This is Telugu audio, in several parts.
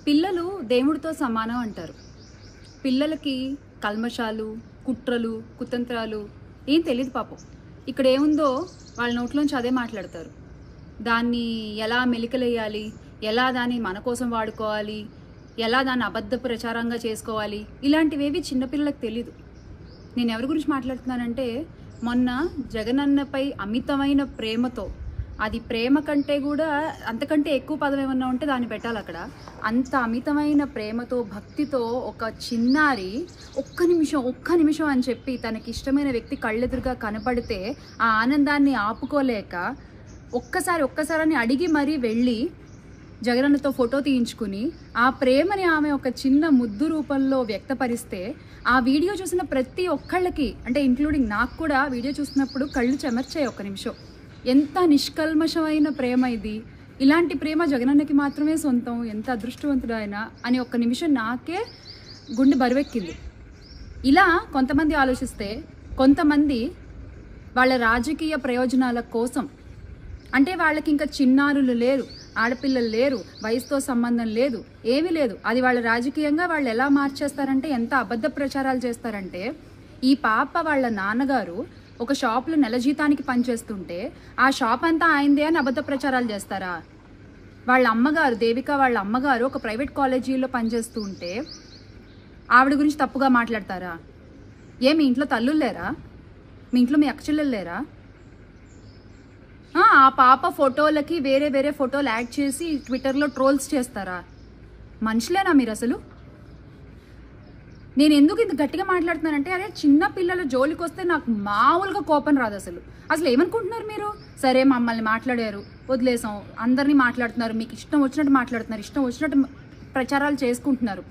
పిల్లలు దేవుడితో సమానం అంటారు. పిల్లలకి కల్మషాలు, కుట్రలు, కుతంత్రాలు ఏం తెలియదు పాపం. ఇక్కడ ఏముందో వాళ్ళ నోట్లోంచి అదే మాట్లాడతారు. దాన్ని ఎలా మెలికలేయాలి, ఎలా దాన్ని మన కోసం వాడుకోవాలి, ఎలా దాన్ని అబద్ధ ప్రచారంగా చేసుకోవాలి, ఇలాంటివేవి చిన్నపిల్లలకు తెలీదు. నేను ఎవరి గురించి మాట్లాడుతున్నానంటే, మొన్న జగనన్నపై అమితమైన ప్రేమతో, అది ప్రేమ కంటే కూడా అంతకంటే ఎక్కువ పదం ఏమన్నా ఉంటే దాన్ని పెట్టాలి అక్కడ. అంత అమితమైన ప్రేమతో, భక్తితో ఒక చిన్నారి ఒక్క నిమిషం అని చెప్పి తనకి ఇష్టమైన వ్యక్తి కళ్ళెదురుగా కనపడితే ఆ ఆనందాన్ని ఆపుకోలేక ఒక్కసారి అని అడిగి మరీ వెళ్ళి జగనన్నతో ఫోటో తీయించుకుని ఆ ప్రేమని ఆమె ఒక చిన్న ముద్దు రూపంలో వ్యక్తపరిస్తే ఆ వీడియో చూసిన ప్రతి ఒక్కళ్ళకి, అంటే ఇంక్లూడింగ్ నాకు కూడా వీడియో చూసినప్పుడు కళ్ళు చెమర్చాయి ఒక్క నిమిషం. ఎంత నిష్కల్మషమైన ప్రేమ ఇది, ఇలాంటి ప్రేమ జగనన్నకి మాత్రమే సొంతం, ఎంత అదృష్టవంతుడు ఆయన అని ఒక్క నిమిషం నాకే గుండె బరువెక్కింది. ఇలా కొంతమంది ఆలోచిస్తే, కొంతమంది వాళ్ళ రాజకీయ ప్రయోజనాల కోసం, అంటే వాళ్ళకి ఇంకా చిన్నారులు లేరు, ఆడపిల్లలు లేరు, వయసుతో సంబంధం లేదు, ఏమీ లేదు, అది వాళ్ళ రాజకీయంగా వాళ్ళు ఎలా మార్చేస్తారంటే, ఎంత అబద్ధ ప్రచారాలు చేస్తారంటే, ఈ పాప వాళ్ళ నాన్నగారు ఒక షాప్లో నెల జీతానికి పనిచేస్తుంటే ఆ షాప్ అంతా ఆయనదే అని అబద్ధ ప్రచారాలు చేస్తారా? వాళ్ళ అమ్మగారు, దేవిక వాళ్ళ అమ్మగారు ఒక ప్రైవేట్ కాలేజీలో పనిచేస్తూ ఉంటే ఆవిడ గురించి తప్పుగా మాట్లాడతారా? మీ ఇంట్లో తల్లులు లేరా? మీ ఇంట్లో మీ అక్కచెల్లెలు లేరా? ఆ పాప ఫోటోలకి వేరే ఫోటోలు యాడ్ చేసి ట్విట్టర్లో ట్రోల్స్ చేస్తారా? మనుషులేనా మీరు అసలు? నేను ఎందుకు ఇంత గట్టిగా మాట్లాడుతున్నానంటే, అరే చిన్న పిల్లల జోలికి వస్తే నాకు మామూలుగా కోపం రాదు. అసలు ఏమనుకుంటున్నారు మీరు? సరే మమ్మల్ని మాట్లాడారు, వదిలేసాం, అందరినీ మాట్లాడుతున్నారు, మీకు ఇష్టం వచ్చినట్టు మాట్లాడుతున్నారు, ఇష్టం వచ్చినట్టు ప్రచారాలు చేసుకుంటున్నారు.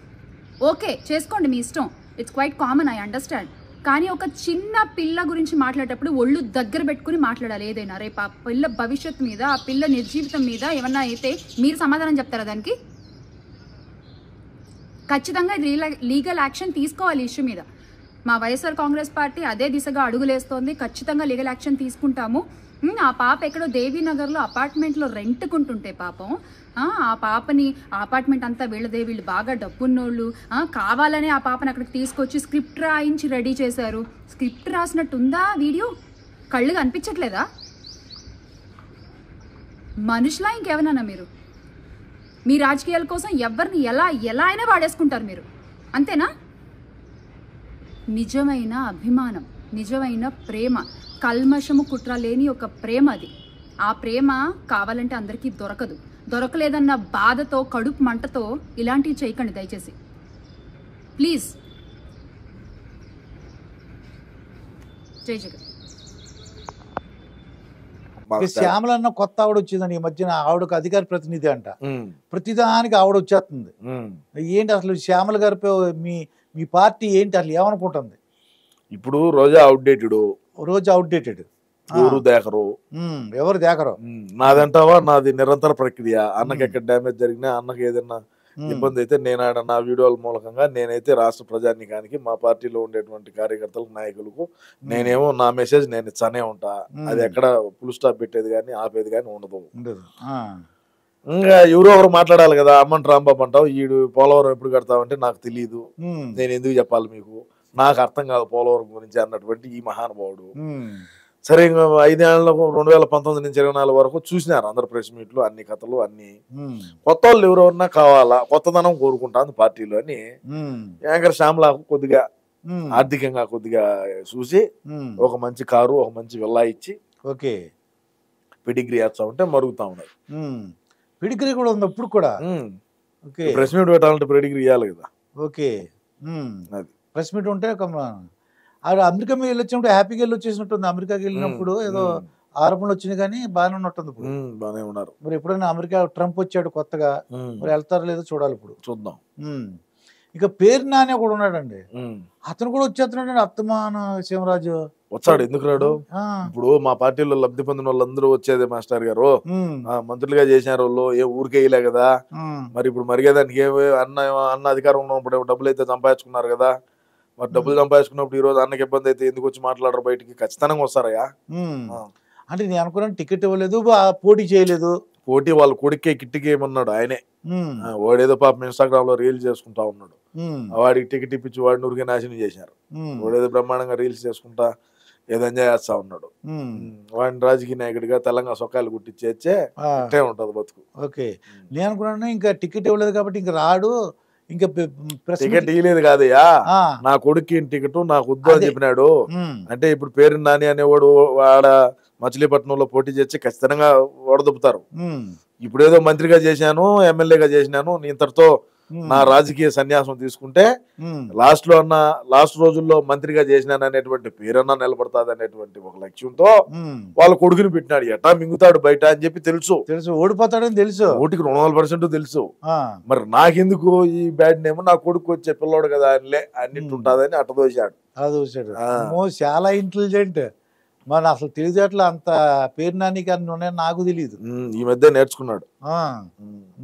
ఓకే, చేసుకోండి, మీ ఇష్టం, it's quite common, I understand. కానీ ఒక చిన్న పిల్ల గురించి మాట్లాడేటప్పుడు ఒళ్ళు దగ్గర పెట్టుకుని మాట్లాడాలి. ఏదైనా రేపు ఆ పిల్ల భవిష్యత్తు మీద, ఆ పిల్ల నిర్జీవితం మీద ఏమన్నా అయితే మీరు సమాధానం చెప్తారా దానికి? ఖచ్చితంగా ఇది లీగల్ యాక్షన్ తీసుకోవాలి ఇష్యూ మీద. మా వైఎస్ఆర్ కాంగ్రెస్ పార్టీ అదే దిశగా అడుగులేస్తోంది. ఖచ్చితంగా లీగల్ యాక్షన్ తీసుకుంటాము. ఆ పాప ఎక్కడో దేవీనగర్లో అపార్ట్మెంట్లో రెంట్కుంటుంటే పాపం, ఆ పాపని ఆ అపార్ట్మెంట్ అంతా వీళ్ళదే, వీళ్ళు బాగా డబ్బున్నోళ్ళు, కావాలనే ఆ పాపని అక్కడికి తీసుకొచ్చి స్క్రిప్ట్ రాయించి రెడీ చేశారు. స్క్రిప్ట్ రాసినట్టుందా వీడియో? కళ్ళు కనిపించట్లేదా? మనుషులా ఇంకేమన్నా మీరు? మీ రాజకీయాల కోసం ఎవరిని ఎలా అయినా వాడేసుకుంటారు మీరు, అంతేనా? నిజమైన అభిమానం, నిజమైన ప్రేమ, కల్మషము కుట్ర లేని ఒక ప్రేమ అది. ఆ ప్రేమ కావాలంటే అందరికీ దొరకలేదన్న బాధతో, కడుపు మంటతో ఇలాంటివి చేయకండి దయచేసి, ప్లీజ్. జై జగన్. శ్యామలన్న కొత్త ఆవిడ వచ్చిందని ఈ మధ్యన, ఆవిడకు అధికార ప్రతినిధి అంట, ప్రతిదానికి ఆవిడ వచ్చేస్తుంది. ఏంటి అసలు శ్యామల గారిపై మీ పార్టీ ఏంటి అసలు ఏమనుకుంటుంది? ఇప్పుడు రోజా అవుట్డేటెడ్, ఎవరు దేకరు. నాదంటావా? నాది నిరంతర ప్రక్రియ. అన్నకి ఎక్కడ డ్యామేజ్ జరిగినా, అన్నకి ఏదైనా ఇబ్బంది అయితే నేను నా వీడియోల మూలకంగా నేనైతే రాష్ట్ర ప్రజానీకానికి, మా పార్టీలో ఉండేటువంటి కార్యకర్తలకు, నాయకులకు నేనేమో నా మెసేజ్ నేను ఇచ్చానే ఉంటా. అది ఎక్కడ ఫుల్ స్టాప్ పెట్టేది కానీ ఆపేది కానీ ఉండదు. ఇంకా ఎవరో ఒకరు మాట్లాడాలి కదా. అమ్మంట రాంబాబు అంటావు, ఈడు పోలవరం ఎప్పుడు కడతావంటే నాకు తెలియదు, నేను ఎందుకు చెప్పాలి మీకు, నాకు అర్థం కాదు పోలవరం గురించి అన్నటువంటి ఈ మహానుభావుడు. సరే, 5 ఏళ్లకు 2019 నుంచి 24 వరకు చూసినారు అందరు ప్రెస్ మీట్లు, అన్ని కథలు, అన్ని. కొత్త వాళ్ళు ఎవరెవరన్నా కావాలా, కొత్తదనం కోరుకుంటాను పార్టీలో అని యాంకర్ శ్యామలకు కొద్దిగా ఆర్థికంగా కొద్దిగా చూసి ఒక మంచి కారు, ఒక మంచి విల్లా ఇచ్చి ఓకే పెడిగ్రీ వేస్తా ఉంటే మరుగుతా ఉన్నాయి. పెడిగ్రీ కూడా ఉంది ఇప్పుడు కూడా. ప్రెస్ మీట్ పెట్టాలంటే పెడిగ్రీ ఇవ్వాలి కదా. ఓకే, అది ప్రెస్ మీట్ ఉంటే అమెరికా మీద వెళ్ళొచ్చినప్పుడు హ్యాపీగా వెళ్ళి వచ్చేసినట్టుంది. అమెరికాకి వెళ్ళినప్పుడు ఏదో ఆరోపణలు వచ్చినాయి కానీ బాగానే ఉన్నట్టుంది. ఇప్పుడు బాగానే ఉన్నారు. మరి ఎప్పుడైనా అమెరికా ట్రంప్ వచ్చాడు కొత్తగా, మరి వెళ్తారో లేదో చూడాలి, ఇప్పుడు చూద్దాం. ఇక పేరు నాని కూడా ఉన్నాడండి, అతను కూడా వచ్చేస్తున్నాడు. అత్తమాన సింహరాజు వచ్చాడు, ఎందుకు రాడు? ఇప్పుడు మా పార్టీలో లబ్ధి పొందిన వాళ్ళందరూ వచ్చేదే మాస్టర్ గారు, మంత్రులుగా చేసినారు వాళ్ళు, ఏ ఊరికేయలే కదా. మరి ఇప్పుడు మరిగేదానికి అన్న అధికారం ఉన్నప్పుడు డబ్బులు అయితే సంపాదించుకున్నారు కదా. మరి డబ్బులు సంపాదించుకున్నప్పుడు ఈ రోజు అన్నకి ఇబ్బంది అయితే ఎందుకు వచ్చి మాట్లాడరు బయటికి? ఖచ్చితంగా వస్తారయ్యా. అంటే నేను అనుకున్నాను టికెట్ ఇవ్వలేదు, పోటీ చేయలేదు. పోటీ వాళ్ళ కొడుకే కిట్టికి ఏమన్నాడు ఆయనే. ఉమ్, వాడేదో పాపం ఇన్స్టాగ్రామ్ లో రీల్స్ చేసుకుంటా ఉన్నాడు. ఉమ్, వాడికి టికెట్ ఇప్పించి వాడిని ఊరికే నాశనం చేశారు. ఉమ్, వాడేదో బ్రహ్మాండంగా రీల్స్ చేసుకుంటా ఏదో ఎంజాయ్ చేస్తా ఉన్నాడు. ఉమ్. వాడిని రాజకీయ నాయకుడిగా తెలంగాణ సొక్కాలు కుట్టించేచ్చే ఆ, అట్టే ఉంటది బతుకు. ఓకే. నేను అనుకున్నాను ఇంకా టికెట్ ఇవ్వలేదు కాబట్టి ఇంకా రాడు, ఇంకా ప్రెస్ టికెట్ ఇవ్వలేదు కాదయ్యా, ఆ, నా కొడుక్కి టికెట్ నాకు వద్దు అని అదే. చెప్పినాడు. ఉమ్, అంటే ఇప్పుడు పేరు నాని అనేవాడు వాడ మచిలీపట్నంలో పోటీ చేసి ఖచ్చితంగా ఓడదొప్పుతారు. ఉమ్, ఇప్పుడేదో మంత్రిగా చేశాను, ఎమ్మెల్యేగా చేసినాను, ఇంతటితో ఉమ్, నా రాజకీయ సన్యాసం తీసుకుంటే ఉమ్, లాస్ట్ రోజుల్లో మంత్రిగా చేసినాను అనేటువంటి పేరన్నా నిలబడతాది అనేటువంటి ఒక లక్ష్యంతో ఉమ్. వాళ్ళ కొడుకుని పెట్టినాడు. ఎట్టా మింగుతాడు బయట అని చెప్పి తెలుసు, తెలుసు ఓడిపోతాడని తెలుసు. ఓటికి 200% తెలుసు. ఆ, మరి నాకెందుకు ఈ బ్యాడ్ నేమ్, నా కొడుకు వచ్చే పిల్లోడు కదా అనిలే అన్నింటి ఉంటుందని అట్టదోశాడు. అది చూసాడు. ఆ. అమ్మో, చాలా ఇంటెలిజెంట్. మన అసలు తెలిసేట్లా అంత పేరు నానికి అన్ని ఉన్నాయని నాకు తెలియదు. ఈ మధ్య నేర్చుకున్నాడు.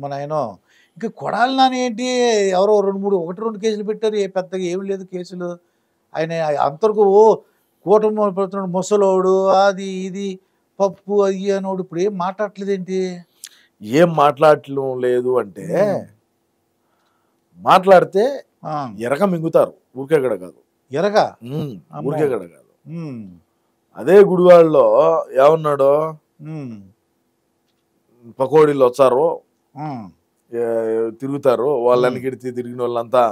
మన ఆయన ఇంకా కొడాలి నాని ఏంటి, ఎవరో 1-2 కేసులు పెట్టారు, పెద్దగా ఏమి లేదు కేసులు. ఆయన అంతవరకు కూటమి పెడుతున్నాడు, ముసలోడు అది ఇది పప్పు అది అనోడు, ఇప్పుడు ఏం మాట్లాడట్లేదు ఏంటి? ఏం మాట్లాడటం లేదు అంటే, మాట్లాడితే ఆ, ఎరక మింగుతారు, ఊరికేగడ కాదు. ఎరగా ఊరికేగడ కాదు. అదే గుడివాడలో ఏమన్నాడు, పకోడీలు వచ్చారు తిరుగుతారు, వాళ్ళని గిడితే తిరిగిన వాళ్ళంతా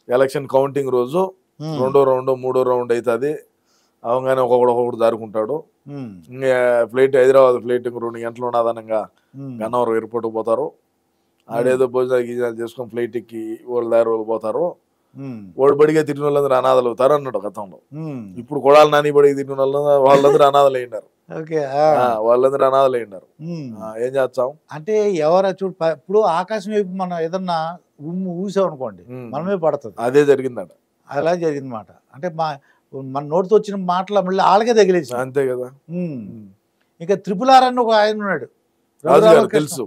ఎలక్షన్ కౌంటింగ్ రోజు 2వ రౌండ్ 3వ రౌండ్ అవుతుంది అవగానే ఒక్కొక్కడు దారుకుంటాడు. ఇంకా ఫ్లైట్ హైదరాబాద్ ఫ్లైట్ 2 గంటలు ఉన్నదనంగా గన్నవరం ఎయిర్పోర్ట్ పోతారు. ఆడేదో భోజనాలు గిజనాలు చేసుకొని ఫ్లైట్ ఎక్కి వాళ్ళ దారి వాళ్ళు పోతారు. వాడు బడిగా తిరిగిన వాళ్ళందరూ అనాథలు అవుతారు అన్నాడు గతంలో. ఇప్పుడు కొడాలి నాని బడికి తిరిగిన వాళ్ళందరూ అనాథలు అయినారు. వాళ్ళందరూ అనాథలు అయినారు. ఏం చేస్తాం అంటే ఎవరా చూడు, ఇప్పుడు ఆకాశం వైపు మనం ఏదన్నా ఊసాం అనుకోండి, మనమే పడుతుంది. అదే జరిగిందట. అలా జరిగింది మాట. అంటే మన నోటితో వచ్చిన మాటలు మళ్ళీ ఆళ్ళకే తగిలేసి. అంతే కదా. ఇంకా RRR అని ఒక ఆయన ఉన్నాడు, తెలుసు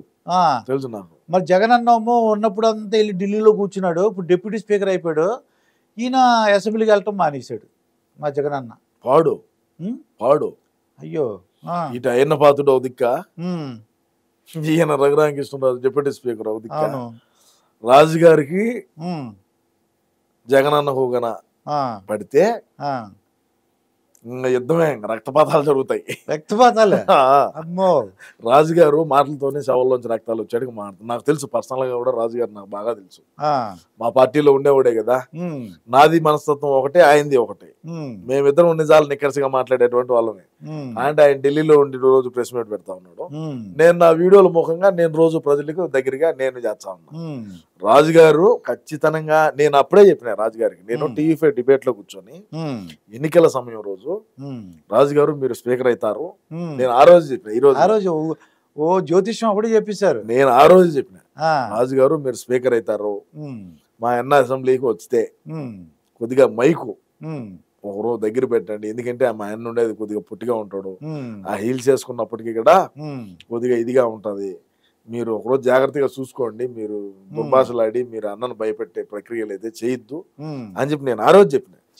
తెలుసు నాకు. మరి జగన్ అన్నమో ఉన్నప్పుడు అంతా వెళ్ళి ఢిల్లీలో కూర్చున్నాడు, ఇప్పుడు డిప్యూటీ స్పీకర్ అయిపోయాడు. ఈయన అసెంబ్లీకి వెళ్ళటం మానేశాడు మా జగన్ అన్న. పాడు పాడు అయ్యో. ఇటు అయిన పాతుడు దిక్క, ఈయన రఘురామకృష్ణరాజు డిప్యూటీ స్పీకర్ దిక్క. రాజుగారికి జగన్ అన్న హోగన పడితే ఇంకా యుద్ధమే, రక్తపాతాలు జరుగుతాయి. రక్తపాతాలే. అమ్మో. రాజుగారు మాటలతోనే శవల్లోంచి రక్తాలు వచ్చాడు. నాకు తెలుసు, పర్సనల్ గా కూడా రాజుగారు నాకు బాగా తెలుసు. మా పార్టీలో ఉండేవాడే కదా. నాది మనస్తత్వం ఒకటే, ఆయనది ఒకటే. మేమిద్దరం నిజాలు నిక్కరసిగా మాట్లాడేటువంటి వాళ్ళమే. అంటే ఆయన ఢిల్లీలో ఉండి రోజు ప్రెస్ మీట్ పెడతా ఉన్నాడు. నేను నా వీడియోల ముఖంగా నేను రోజు ప్రజలకు దగ్గరగా నేను చేస్తా ఉన్నా. రాజుగారు ఖచ్చితంగా, నేను అప్పుడే చెప్పిన రాజుగారికి, నేను TV5 డిబేట్ లో కూర్చొని ఎన్నికల సమయం రోజు, రాజుగారు మీరు స్పీకర్ అవుతారు, నేను ఆ రోజు చెప్పిన. ఈ రోజు జ్యోతిష్యం అప్పుడే చెప్పేశారు. నేను ఆ రోజు చెప్పిన, రాజుగారు మీరు స్పీకర్ అవుతారు, మా అన్న అసెంబ్లీకి వస్తే కొద్దిగా మైకు ఒకరోజు దగ్గర పెట్టండి, ఎందుకంటే మా ఆయన ఉండేది కొద్దిగా పుట్టిగా ఉంటాడు, ఆ హీల్స్ వేసుకున్నప్పటికీ కూడా కొద్దిగా ఇదిగా ఉంటది, మీరు ఒకరోజు జాగ్రత్తగా చూసుకోండి, మీరు దుర్భాషలాడి మీరు అన్నను భయపెట్టే ప్రక్రియలు అయితే చేయొద్దు అని చెప్పి నేను ఆ రోజు చెప్పిన.